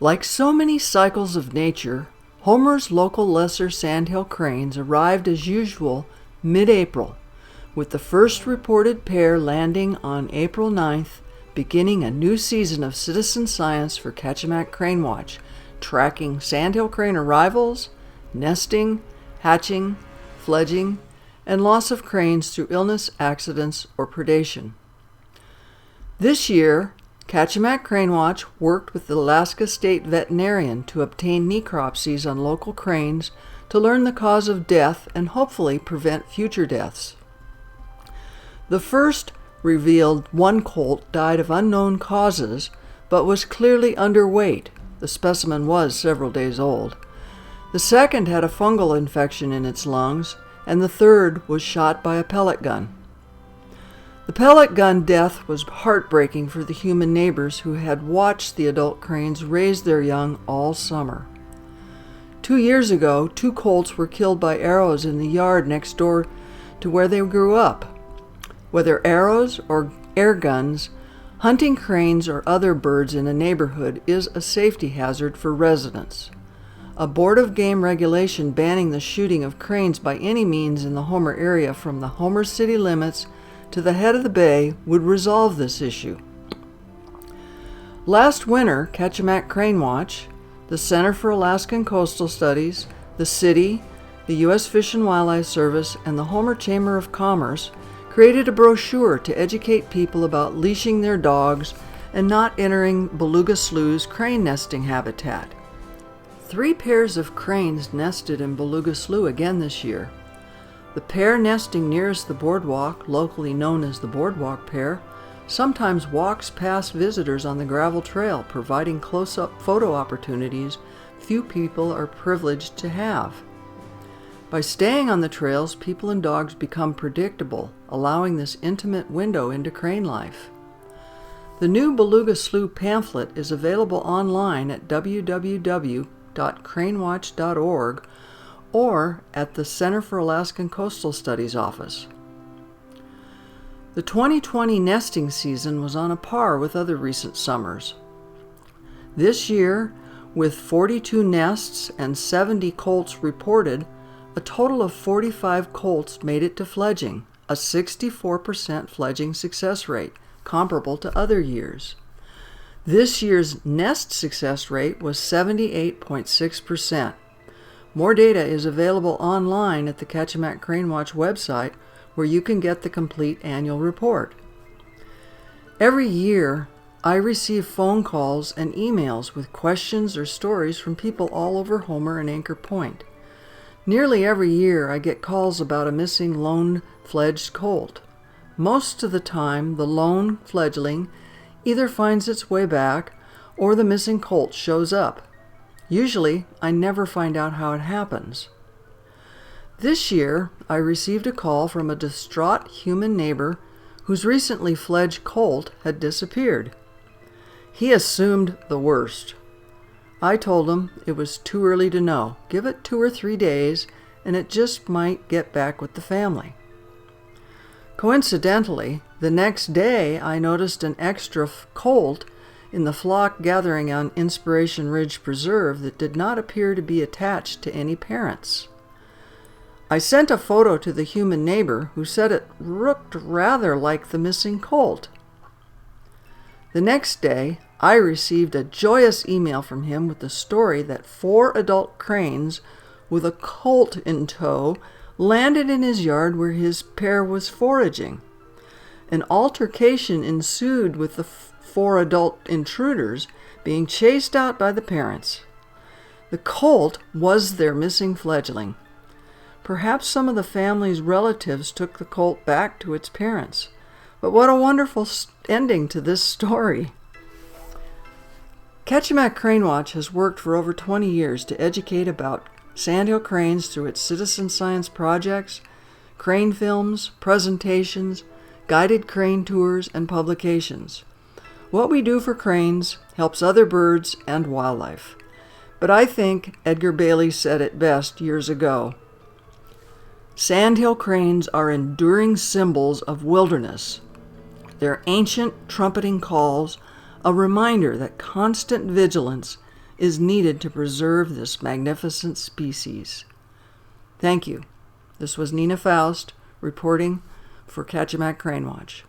Like so many cycles of nature, Homer's local lesser sandhill cranes arrived as usual mid-April, with the first reported pair landing on April 9th, beginning a new season of citizen science for Kachemak Crane Watch, tracking sandhill crane arrivals, nesting, hatching, fledging, and loss of cranes through illness, accidents, or predation. This year, Kachemak Crane Watch worked with the Alaska State Veterinarian to obtain necropsies on local cranes to learn the cause of death and hopefully prevent future deaths. The first revealed one colt died of unknown causes, but was clearly underweight. The specimen was several days old. The second had a fungal infection in its lungs, and the third was shot by a pellet gun. The pellet gun death was heartbreaking for the human neighbors who had watched the adult cranes raise their young all summer. 2 years ago, 2 colts were killed by arrows in the yard next door to where they grew up. Whether arrows or air guns, hunting cranes or other birds in a neighborhood is a safety hazard for residents. A Board of Game regulation banning the shooting of cranes by any means in the Homer area from the Homer city limits to the head of the bay would resolve this issue. Last winter, Kachemak Crane Watch, the Center for Alaskan Coastal Studies, the city, the U.S. Fish and Wildlife Service, and the Homer Chamber of Commerce created a brochure to educate people about leashing their dogs and not entering Beluga Slough's crane nesting habitat. 3 pairs of cranes nested in Beluga Slough again this year. The pair nesting nearest the boardwalk, locally known as the boardwalk pair, sometimes walks past visitors on the gravel trail, providing close-up photo opportunities few people are privileged to have. By staying on the trails, people and dogs become predictable, allowing this intimate window into crane life. The new Beluga Slough pamphlet is available online at www.cranewatch.org or at the Center for Alaskan Coastal Studies office. The 2020 nesting season was on a par with other recent summers. This year, with 42 nests and 70 colts reported, a total of 45 colts made it to fledging, a 64% fledging success rate, comparable to other years. This year's nest success rate was 78.6%. More data is available online at the Kachemak Crane Watch website, where you can get the complete annual report. Every year, I receive phone calls and emails with questions or stories from people all over Homer and Anchor Point. Nearly every year, I get calls about a missing lone fledged colt. Most of the time, the lone fledgling either finds its way back or the missing colt shows up. Usually, I never find out how it happens. This year, I received a call from a distraught human neighbor whose recently fledged colt had disappeared. He assumed the worst. I told him it was too early to know. Give it 2 or 3 days, and it just might get back with the family. Coincidentally, the next day I noticed an extra colt in the flock gathering on Inspiration Ridge Preserve that did not appear to be attached to any parents. I sent a photo to the human neighbor, who said it looked rather like the missing colt. The next day, I received a joyous email from him with the story that 4 adult cranes with a colt in tow landed in his yard where his pair was foraging. An altercation ensued with the 4 adult intruders being chased out by the parents. The colt was their missing fledgling. Perhaps some of the family's relatives took the colt back to its parents. But what a wonderful ending to this story. Kachemak Crane Watch has worked for over 20 years to educate about sandhill cranes through its citizen science projects, crane films, presentations, guided crane tours, and publications. What we do for cranes helps other birds and wildlife. But I think Edgar Bailey said it best years ago. Sandhill cranes are enduring symbols of wilderness. Their ancient trumpeting calls, a reminder that constant vigilance is needed to preserve this magnificent species. Thank you. This was Nina Faust reporting for Kachemak Crane Watch.